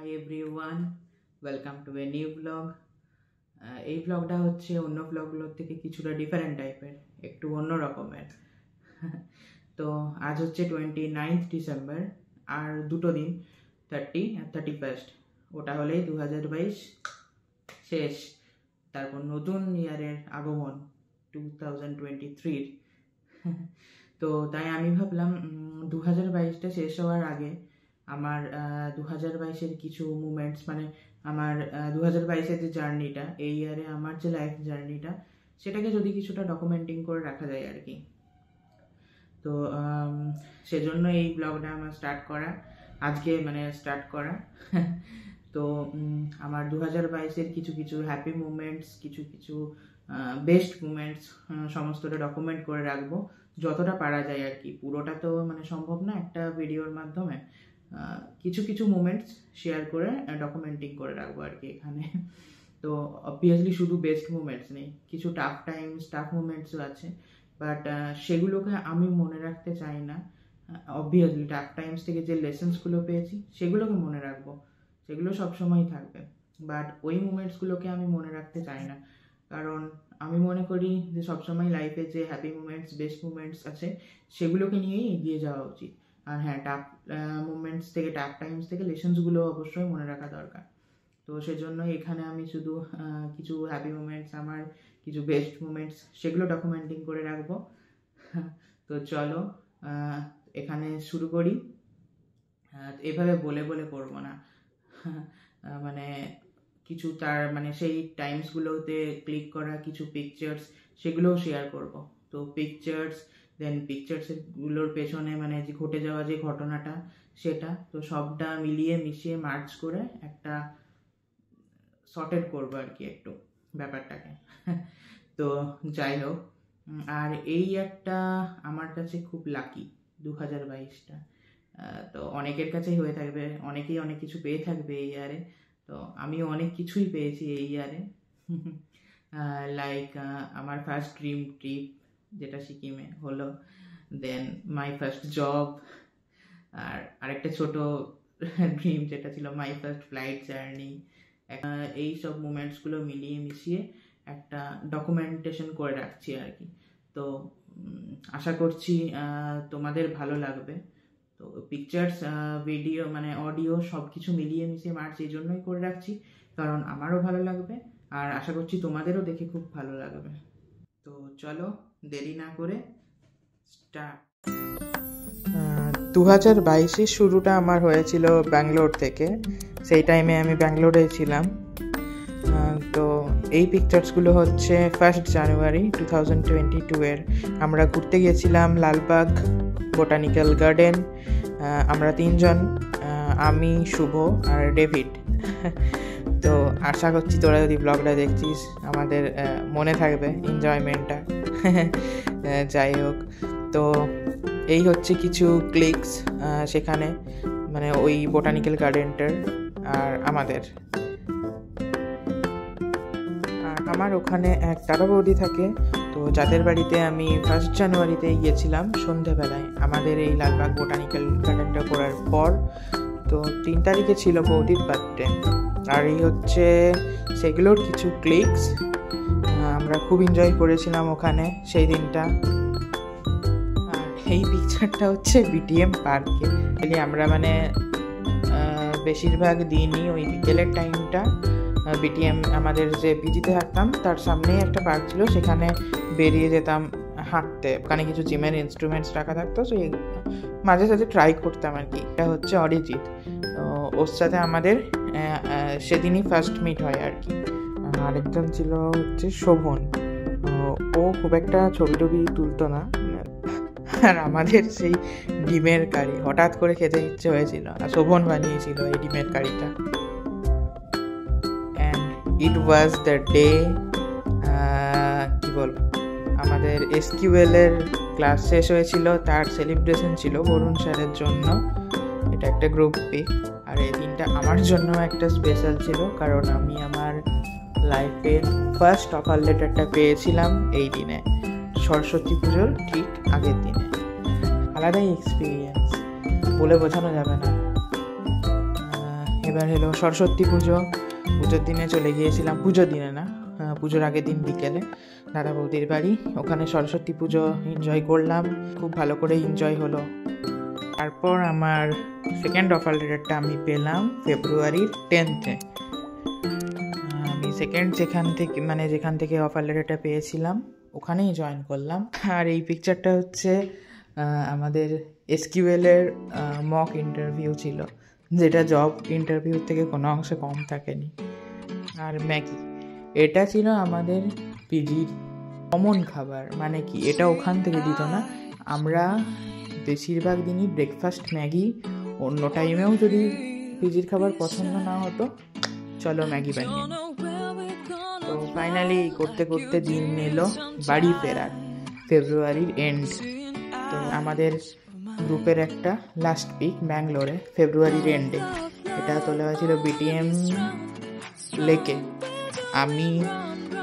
Hi everyone, welcome to a new blog. এই ব্লগটা হচ্ছে অন্য ব্লগগুলোর থেকে কিছুটা ডিফারেন্ট টাইপের, একটু অন্য রকমের। তো আজ হচ্ছে 29th ডিসেম্বর, আর দুটো দিন 30 আর 31st, ওটা হলেই 2022 শেষ। তারপর নতুন ইয়ারের আগমন 2023। তো তাই আমি ভাবলাম 2022টা শেষ হওয়ার আগে আমার 2022-এর কিছু মুমেন্টস, মানে আমার 2022-এর যে জার্নিটা, এই ইয়ারে আমার যে লাইফ জার্নিটা, সেটাকে যদি কিছুটা ডকুমেন্টিং করে রাখা যায় আর কি। তো সেজন্য এই ব্লগটা আমার স্টার্ট করা। তো আমার 2022-এর কিছু হ্যাপি মুমেন্টস, কিছু বেস্ট মুমেন্টস, সমস্তটা ডকুমেন্ট করে রাখবো যতটা পারা যায় আর কি। পুরোটা তো সম্ভব না একটা ভিডিওর মাধ্যমে। কিছু মুমেন্টস শেয়ার করে ডকুমেন্টিং করে রাখবো আর কি এখানে। তো অবভিয়াসলি শুধু বেস্ট মুমেন্টস নেই, কিছু টাফ মুমেন্টসও আছে, বাট সেগুলোকে আমি মনে রাখতে চাই না। অবভিয়াসলি টাফ টাইমস থেকে যে লেসেন্সগুলো পেয়েছি সেগুলোকে মনে রাখবো, সেগুলো সবসময়ই থাকবে, বাট ওই মুমেন্টসগুলোকে আমি মনে রাখতে চাই না। কারণ আমি মনে করি যে সবসময় লাইফে যে হ্যাপি মুমেন্টস, বেস্ট মুমেন্টস আছে, সেগুলোকে নিয়েই এগিয়ে যাওয়া উচিত। আর হ্যাঁ, টাফ মুমেন্টস থেকে, টাফ টাইমস থেকে লেসেন্সগুলো অবশ্যই মনে রাখা দরকার। তো সেজন্য এখানে আমি শুধু কিছু হ্যাপি মুমেন্টস, আমার কিছু বেস্ট মুমেন্টস, সেগুলো ডকুমেন্টিং করে রাখবো। তো চলো এখানে শুরু করি। এভাবে বলে করবো না, কিছু তার সেই টাইমসগুলোতে ক্লিক করা কিছু পিকচার্স, সেগুলোও শেয়ার করব। তো পিকচার্সগুলোর পেছনে যে ঘটে যাওয়া যে ঘটনাটা, সেটা তো সবটা মিলিয়ে মিশিয়ে মার্চ করে একটা সর্টেড করবো আর কি একটু ব্যাপারটাকে। তো যাই হোক, আর এই একটা আমার কাছে খুব লাকি 2022টা। তো অনেকের কাছেই হয়ে থাকবে, অনেকেই অনেক কিছু পেয়ে থাকবে এই ইয়ারে। তো আমিও অনেক কিছুই পেয়েছি এই ইয়ারে। লাইক আমার ফার্স্ট ড্রিম ট্রিপ, যেটা সিকিমে হলো, দেন মাই ফার্স্ট জব, আর আরেকটা ছোট ড্রিম যেটা ছিল মাই ফার্স্ট ফ্লাইট জার্নি। এই সব মুমেন্টসগুলো মিলিয়ে মিশিয়ে একটা ডকুমেন্টেশন করে রাখছি আর কি। তো আশা করছি তোমাদের ভালো লাগবে। তো পিকচার্স, ভিডিও, অডিও সব কিছু মিলিয়ে মিশিয়ে মার্চ এই জন্যই করে রাখছি, কারণ আমারও ভালো লাগবে, আর আশা করছি তোমাদেরও দেখে খুব ভালো লাগবে। তো চলো দেরি না করে স্টার্ট। 2022-এর শুরুটা আমার হয়েছিল ব্যাঙ্গালোর থেকে। সেই টাইমে আমি ব্যাঙ্গালোরে ছিলাম। তো এই পিকচার্সগুলো হচ্ছে 1 জানুয়ারি 2022-এর। আমরা ঘুরতে গিয়েছিলাম লালবাগ বোটানিক্যাল গার্ডেন। আমরা 3 জন, আমি, শুভ আর ডেভিড। তো আশা করছি তোরা যদি ব্লগটা দেখছিস, আমাদের মনে থাকবে এনজয়মেন্টটা। যাই হোক, তো এই হচ্ছে কিছু ক্লিকস সেখানে, ওই বোটানিক্যাল গার্ডেনটার। আর আমার ওখানে এক দাদা বৌদি থাকে, তো যাদের বাড়িতে আমি 1 জানুয়ারিতে গিয়েছিলাম সন্ধেবেলায়, আমাদের এই লালবাগ বোটানিক্যাল গার্ডেনটা করার পর। তো 3 তারিখে ছিল বৌদির বার্থডে, আর এই হচ্ছে সেগুলোর কিছু ক্লিকস। আমরা খুব এনজয় করেছিলাম ওখানে সেই দিনটা। আর এই পিকচারটা হচ্ছে বিটিএম পার্কে। আমরা বেশিরভাগ দিনই ওই বিকেলের টাইমটা বিটিএম, আমাদের যে পিজিতে থাকতাম তার সামনেই একটা পার্ক ছিল, সেখানে বেরিয়ে যেতাম হাঁটতে। ওখানে কিছু জিমের ইনস্ট্রুমেন্টস রাখা থাকতো, সেই মাঝে সাঝে ট্রাই করতাম আর কি। এটা হচ্ছে অরিজিৎ, তো ওর সাথে আমাদের সেদিনই ফার্স্ট মিট হয় আর কি। আরেকজন ছিল হচ্ছে শোভন, ও খুব একটা ছবি টবি তুলতো না। আর আমাদের সেই ডিমের কারি হঠাৎ করে খেতে ইচ্ছে হয়েছিল, আর শোভন বানিয়েছিল এই ডিমের কারিটা। ইট ওয়াজ দ্য ডে, কি বলবো, আমাদের এসকিউএল-এর ক্লাস শেষ হয়েছিল, তার সেলিব্রেশন ছিল বরুণ স্যারের জন্য। এটা একটা গ্রুপ পিক, আর এই দিনটা আমার জন্য একটা স্পেশাল ছিল, কারণ আমি আমার লাইফের ফার্স্ট অফার লেটারটা পেয়েছিলাম এই দিনে, সরস্বতী পুজোর ঠিক আগের দিনে। আলাদাই এক্সপিরিয়েন্স, বলে বোঝানো যাবে না। এবার হলো সরস্বতী পুজো। পুজোর দিনে চলে গিয়েছিলাম, পুজোর দিনে না, পুজোর আগের দিন বিকেলে দাদা বৌদির বাড়ি। ওখানে সরস্বতী পুজো এনজয় করলাম, খুব ভালো করে এনজয় হলো। তারপর আমার সেকেন্ড অফার লেটারটা আমি পেলাম ফেব্রুয়ারির 10-এ। আমি যেখান থেকে অফার লেটারটা পেয়েছিলাম ওখানেই জয়েন করলাম। আর এই পিকচারটা হচ্ছে আমাদের এসকিউএলের মক ইন্টারভিউ ছিল, যেটা জব ইন্টারভিউ থেকে কোনো অংশে কম থাকেনি। আর ম্যাগি, এটা ছিল আমাদের পিজির কমন খাবার। মানে কি, এটা ওখান থেকে দিত না, আমরা বেশিরভাগ দিনই ব্রেকফাস্ট ম্যাগি। অন্য টাইমেও যদি পিজির খাবার পছন্দ না হতো, চলো ম্যাগি বানিয়ে। তো ফাইনালি করতে করতে দিন এলো বাড়ি ফেরার, ফেব্রুয়ারির এন্ড। তো আমাদের গ্রুপের একটা লাস্ট পিক ব্যাঙ্গালোরে ফেব্রুয়ারির এন্ডে, এটা তোলা হয়েছিল বিটিএম লেকে। আমি,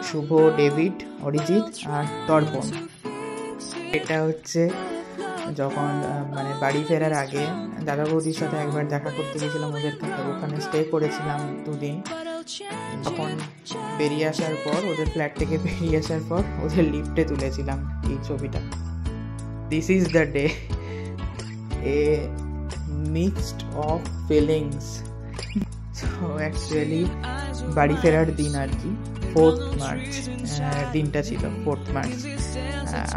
শুভ, ডেভিড, অরিজিৎ আর তর্পণ। এটা হচ্ছে যখন মানে বাড়ি ফেরার আগে দাদা বৌদির সাথে একবার দেখা করতে গেছিলাম ওদের কাছে, ওখানে স্টে করেছিলাম 2 দিন। তখন বেরিয়ে আসার পর, ওদের ফ্ল্যাট থেকে বেরিয়ে আসার পর ওদের লিফটে তুলেছিলাম এই ছবিটা। This is the day, A mixed of feelings. So actually বাড়ি ফেরার দিন আর কি, 4th মার্চ দিনটা ছিল। 4th মার্চ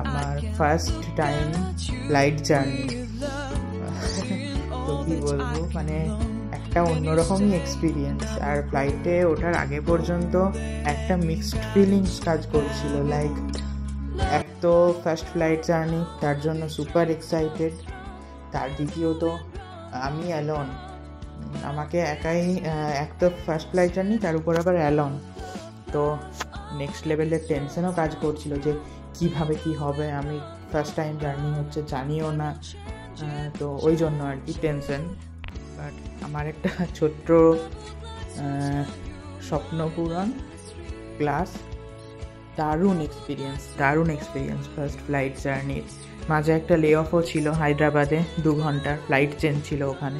আমার ফার্স্ট টাইম ফ্লাইট জার্নি। তো কি বলবো, মানে একটা অন্যরকমই এক্সপিরিয়েন্স। আর ফ্লাইটে ওঠার আগে পর্যন্ত একটা মিক্সড ফিলিংস কাজ করছিল। লাইক, এক তো ফার্স্ট ফ্লাইট জার্নি, তার জন্য সুপার এক্সাইটেড। তার দ্বিতীয়ত আমি অ্যালন, আমাকে একাই, এক তো ফার্স্ট ফ্লাইট জার্নি, তার উপর আবার অ্যালন। তো নেক্সট লেভেলের টেনশনও কাজ করছিল যে কিভাবে কি হবে। আমি ফার্স্ট টাইম জার্নি হচ্ছে, জানিও না, তো ওই জন্য আর কি টেনশন। বাট আমার একটা ছোট্ট স্বপ্ন পূরণ ক্লাস। দারুণ এক্সপিরিয়েন্স ফার্স্ট ফ্লাইট জার্নির। মাঝে একটা লে অফও ছিল হায়দ্রাবাদে, 2 ঘন্টার ফ্লাইট চেঞ্জ ছিল ওখানে,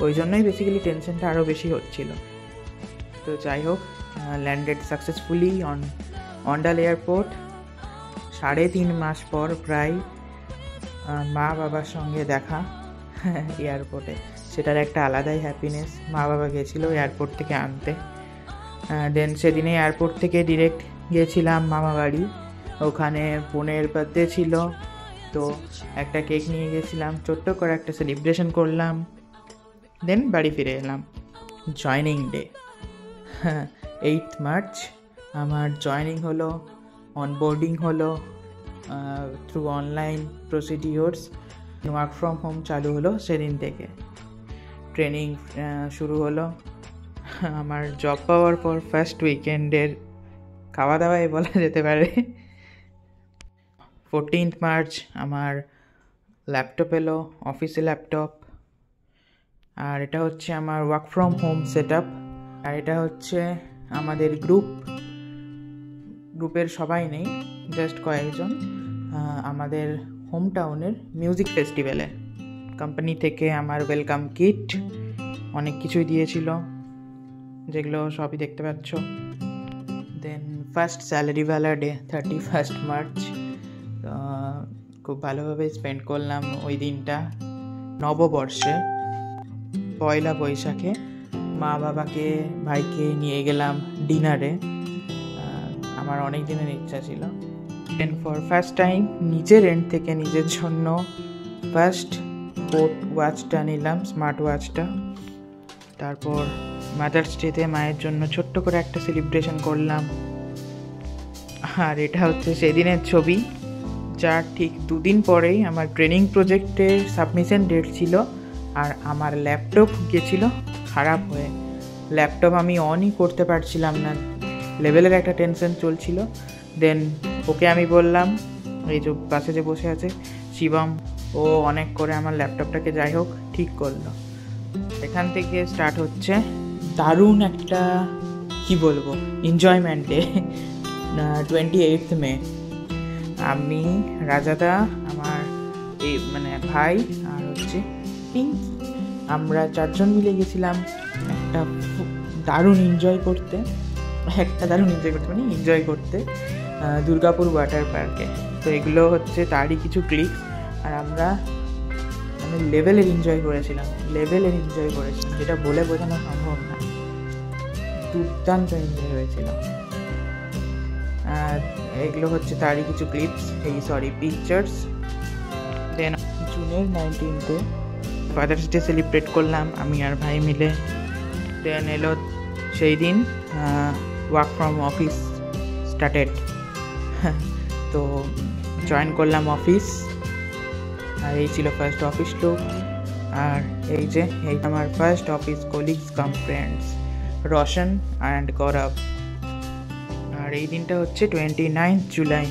ওই জন্যই বেসিক্যালি টেনশনটা আরও বেশি হচ্ছিল। তো যাই হোক, landed successfully on Andal airport. 3.5 মাস পর প্রায় মা বাবার সঙ্গে দেখা এয়ারপোর্টে, সেটার একটা আলাদাই হ্যাপিনেস। মা বাবা গেছিলো এয়ারপোর্ট থেকে আনতে। দেন সেদিনে এয়ারপোর্ট থেকে ডিরেক্ট গিয়েছিলাম মামা বাড়ি, ওখানে বোনের বার্থডে ছিল, তো একটা কেক নিয়ে গেছিলাম, ছোট্ট করে একটা সেলিব্রেশন করলাম। দেন বাড়ি ফিরে এলাম। জয়নিং ডে 8th মার্চ আমার জয়নিং হলো, অনবোর্ডিং হলো through online procedures. Work from home চালু হলো সেদিন থেকে, ট্রেনিং শুরু হলো। আমার জব পাওয়ার পর ফার্স্ট উইকেন্ডের খাওয়া দাওয়াই বলা যেতে পারে। 14th মার্চ আমার ল্যাপটপ এলো, অফিসে ল্যাপটপ। আর এটা হচ্ছে আমার work from home set up. আর এটা হচ্ছে আমাদের গ্রুপের সবাই নেই, জাস্ট কয়েকজন, আমাদের হোম টাউনের মিউজিক ফেস্টিভ্যালে কোম্পানি থেকে আমার ওয়েলকাম কিট, অনেক কিছুই দিয়েছিল, যেগুলো সবই দেখতে পাচ্ছ। দেন ফার্স্ট স্যালারিওয়ালা ডে 31st মার্চ, খুব ভালোভাবে স্পেন্ড করলাম ওই দিনটা। নববর্ষে পয়লা বৈশাখে মা বাবাকে, ভাইকে নিয়ে গেলাম ডিনারে, আমার অনেক দিনের ইচ্ছা ছিল। দেন ফর ফার্স্ট টাইম নিজের এন্ড থেকে নিজের জন্য ফার্স্ট ওয়াচটা নিলাম, স্মার্ট ওয়াচটা। তারপর মাদার্স ডেতে মায়ের জন্য ছোট্ট করে একটা সেলিব্রেশন করলাম। আর এটা হচ্ছে সেদিনের ছবি, যার ঠিক 2 দিন পরেই আমার ট্রেনিং প্রজেক্টের সাবমিশন ডেট ছিল। আর আমার ল্যাপটপ গেছিলো খারাপ হয়ে, ল্যাপটপ আমি অনই করতে পারছিলাম না, লেভেলের একটা টেনশন চলছিল। দেন ওকে আমি বললাম, এই যে পাশে যে বসে আছে শিবম, ও অনেক করে আমার ল্যাপটপটাকে যাই হোক ঠিক করলো। এখান থেকে স্টার্ট হচ্ছে দারুণ একটা, কি বলবো, এনজয়মেন্টে। 28th মে আমি, রাজাদা, আমার এই মানে ভাই আর হচ্ছে পিঙ্কি, আমরা 4জন মিলে গেছিলাম একটা দারুণ এনজয় করতে মানে এনজয় করতে দুর্গাপুর ওয়াটার পার্কে। তো এগুলো হচ্ছে তারই কিছু ক্লিপস। আর আমরা মানে লেভেলের এনজয় করেছিলাম, যেটা বলে বোঝানো সম্ভব না। দুর্দান্ত এনজয় হয়েছিল। আর এগুলো হচ্ছে তারই কিছু ক্লিপস, পিকচার্স। দেন জুনের 19-এ ফাদার্স ডে সেলিব্রেট করলাম আমি আর ভাই মিলে। দেন এলো সেই দিন ওয়ার্ক ফ্রম অফিস স্টার্টেড। তো জয়েন করলাম অফিস, আর এই ছিল ফার্স্ট অফিস লুক। আর এই আমার first office colleagues cum friends, Roshan and Gaurav. আর এই দিনটা হচ্ছে 29 জুলাই,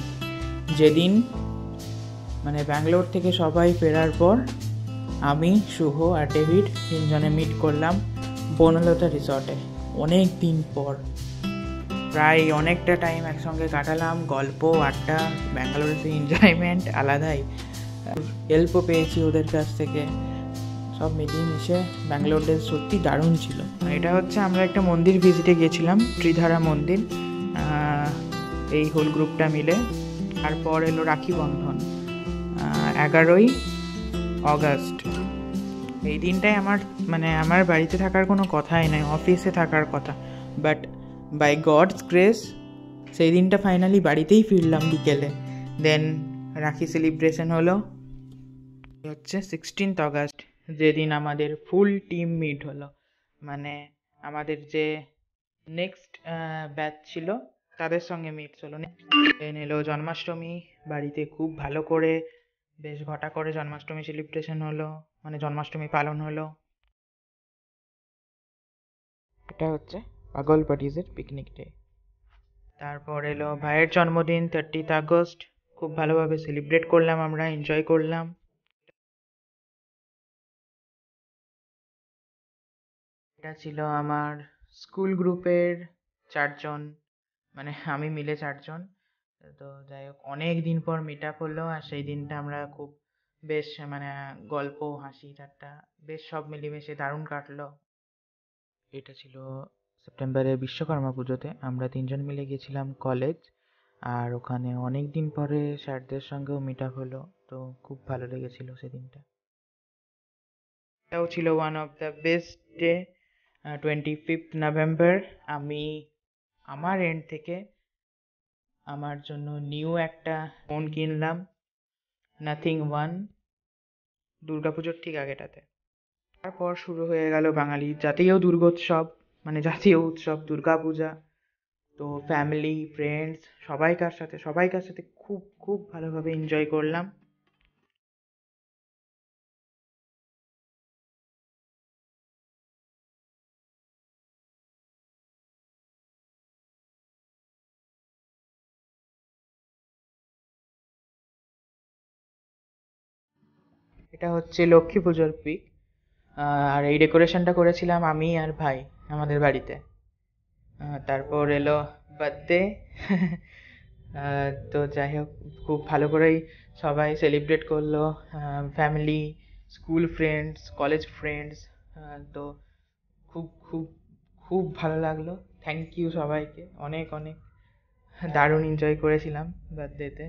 যেদিন মানে ব্যাঙ্গালোর থেকে সবাই ফেরার পর আমি, শুভ আর ডেভিড তিনজনে মিট করলাম বনলতা রিসর্টে। অনেক দিন পর প্রায় অনেকটা টাইম একসঙ্গে কাটালাম, গল্প আড্ডা, ব্যাঙ্গালোরের সেই এনজয়মেন্ট আলাদাই। হেল্পও পেয়েছি ওদের কাছ থেকে। সব মিলিয়ে মিশে ব্যাঙ্গালোর ডে সত্যি দারুণ ছিল। এটা হচ্ছে আমরা একটা মন্দির ভিজিটে গেছিলাম, ত্রিধারা মন্দির, এই হোল গ্রুপটা মিলে। তারপর এলো রাখি বন্ধন 11ই অগস্ট। এই দিনটাই আমার বাড়িতে থাকার কোনো কথাই নাই, অফিসে থাকার কথা। বাট বাই গডস গ্রেস সেই দিনটা ফাইনালি বাড়িতেই ফিরলাম বিকেলে। দেন রাখি সেলিব্রেশন হলো হচ্ছে 16 অগস্ট, যেদিন আমাদের ফুল টিম মিট হলো। মানে আমাদের যে নেক্সট ব্যাচ ছিল তাদের সঙ্গে মিট হলো। দেন এলো জন্মাষ্টমী, বাড়িতে খুব ভালো করে বেশ ঘটা করে জন্মাষ্টমী সেলিব্রেশন হলো, মানে জন্মাষ্টমী পালন হলো। এটা হচ্ছে পাগল পার্টিজের পিকনিক ডে। তারপর এলো ভাইয়ের জন্মদিন 30 আগস্ট, খুব ভালোভাবে সেলিব্রেট করলাম, আমরা এনজয় করলাম। এটা ছিল আমার স্কুল গ্রুপের 4 জন, মানে আমি মিলে 4 জন। তো যাই হোক, অনেক দিন পর মিট আপ হলো। আর সেই দিনটা আমরা খুব বেশ মানে গল্প হাসি ঠাট্টা বেশ সব মিলেমিশে দারুণ কাটলো। এটা ছিল সেপ্টেম্বরে বিশ্বকর্মা পুজোতে। আমরা 3 জন মিলে গেছিলাম কলেজ, আর ওখানে অনেক দিন পরে স্যারদের সঙ্গেও মিট আপ হলো। তো খুব ভালো লেগেছিল সেদিনটা। এটাও ছিল one of the best day. 25 November আমি আমার এন্ড থেকে আমার জন্য নিউ একটা ফোন কিনলাম, নাথিং 1, দুর্গাপুজোর ঠিক আগেটাতে। তারপর শুরু হয়ে গেল বাঙালির জাতীয় দুর্গোৎসব, মানে জাতীয় উৎসব দুর্গাপূজা। তো ফ্যামিলি ফ্রেন্ডস সবাইকার সাথে খুব খুব ভালোভাবে এনজয় করলাম। এটা হচ্ছে লক্ষ্মী পুজোর পিক। আর এই ডেকোরেশনটা করেছিলাম আমি আর ভাই আমাদের বাড়িতে। তারপর এলো বার্থডে। তো যাই হোক, খুব ভালো করেই সবাই সেলিব্রেট করলো, family, school friends, college friends. তো খুব খুব খুব ভালো লাগলো। থ্যাংক ইউ সবাইকে, অনেক অনেক দারুণ এনজয় করেছিলাম বার্থডেতে।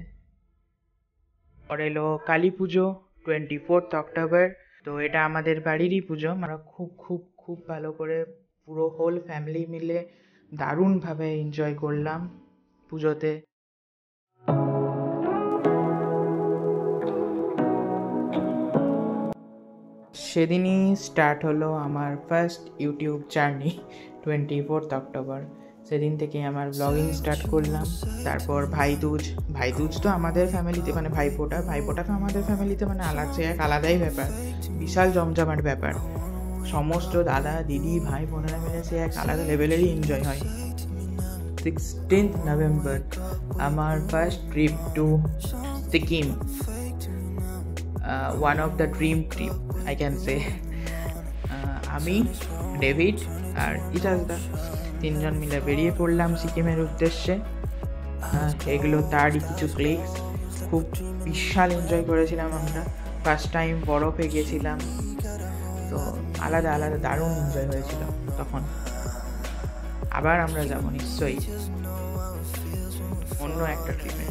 পরে এলো কালী পুজো 24 অক্টোবর। তো এটা আমাদের বাড়িরই পুজো। আমরা খুব খুব খুব ভালো করে পুরো হোল ফ্যামিলি মিলে দারুণভাবে এনজয় করলাম পুজোতে। সেদিনই স্টার্ট হলো আমার ফার্স্ট ইউটিউব জার্নি 24 অক্টোবর। সেদিন থেকে আমার ব্লগিং স্টার্ট করলাম। তারপর ভাইদুজ তো আমাদের ফ্যামিলিতে, মানে ভাইফোঁটা তো আমাদের ফ্যামিলিতে মানে আলাদাই ব্যাপার, বিশাল জমজমাট ব্যাপার। সমস্ত দাদা দিদি ভাই বোনেরা মিলে সে এক আলাদা লেভেলেরই এনজয় হয়। 16 নভেম্বর আমার first trip to Sikkim, one of the dream trip I can say. আমি, ডেভিড আর ইজাজদা 3 জন মিলে বেরিয়ে পড়লাম সিকিমের উদ্দেশ্যে। এগুলো তারই কিছু ক্লিপস। খুব বিশাল এনজয় করেছিলাম আমরা। ফার্স্ট টাইম বরফে গেছিলাম, তো আলাদা আলাদা দারুণ এনজয় হয়েছিল। তখন আবার আমরা যাব নিশ্চয়ই অন্য একটা ট্রিপে।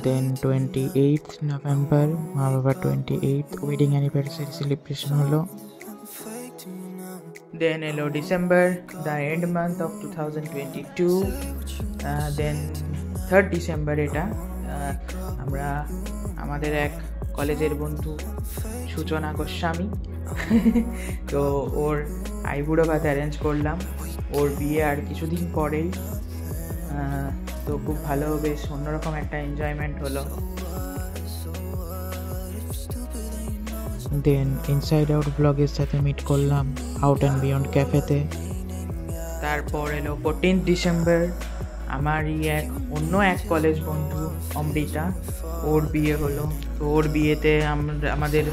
দেন 28th নভেম্বর মা বাবার 28th ওয়েডিং অ্যানিভার্সারি সেলিব্রেশন হলো। দেন এলো December, the end month of 2022। Then 3rd December এটা আমরা আমাদের এক কলেজের বন্ধু সূচনা গোস্বামী তো ওর আইবুড়ো ভাত অ্যারেঞ্জ করলাম, ওর বিয়ে আর কিছুদিন পরেই। তো খুব ভালো, বেশ অন্যরকম একটা এনজয়মেন্ট হলো। দেন ইনসাইড আউট ব্লগের সাথে মিট করলাম আউট অ্যান্ড বিয়ন্ড ক্যাফেতে। তারপর এলো 14th ডিসেম্বর, আমারই অন্য এক কলেজ বন্ধু অমৃতা, ওর বিয়ে হলো। তো ওর বিয়েতে আমাদের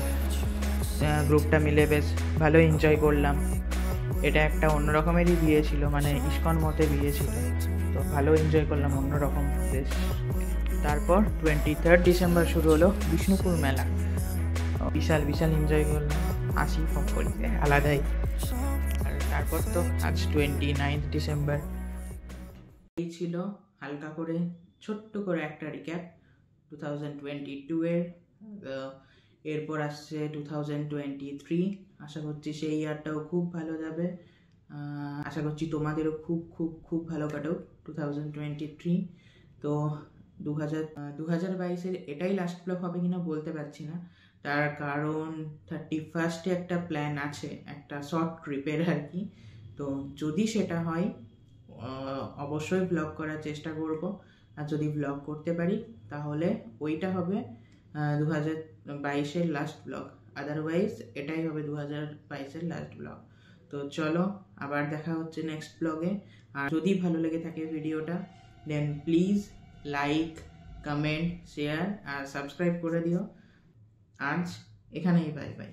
গ্রুপটা মিলে বেশ ভালো এনজয় করলাম। এটা একটা অন্যরকমেরই বিয়ে ছিল, মানে ইস্কন মতে বিয়ে ছিল, তো ভালো এনজয় করলাম অন্যরকম বেশ। তারপর 23rd ডিসেম্বর শুরু হলো বিষ্ণুপুর মেলা, বিশাল এনজয় করলাম, হাসি ফকরিতে আলাদাই। আর তারপর তো আজ 29th ডিসেম্বর। এই ছিল হালকা করে ছোট্ট করে একটা রিক্যাপ 2022 এর। এরপর আসছে 2023। আশা করছি সেই ইয়ারটাও খুব ভালো যাবে। আশা করছি তোমাদেরও খুব খুব খুব ভালো কাটুক 2023। তো 2022-এর এটাই লাস্ট ব্লগ হবে কিনা বলতে পারছি না, তার কারণ 31st-এ একটা প্ল্যান আছে, একটা শর্ট ট্রিপের আর কি। তো যদি সেটা হয় অবশ্যই ব্লগ করার চেষ্টা করব, আর যদি ব্লগ করতে পারি তাহলে ওইটা হবে 2022-এর লাস্ট ব্লগ। আদারওয়াইজ এটাই হবে 2022-এর লাস্ট ব্লগ। তো চলো আবার দেখা হচ্ছে নেক্সট ব্লগে। আর যদি ভালো লেগে থাকে ভিডিওটা, then please like, comment, share আর সাবস্ক্রাইব করে দিও। আজ এখানেই বাই বাই।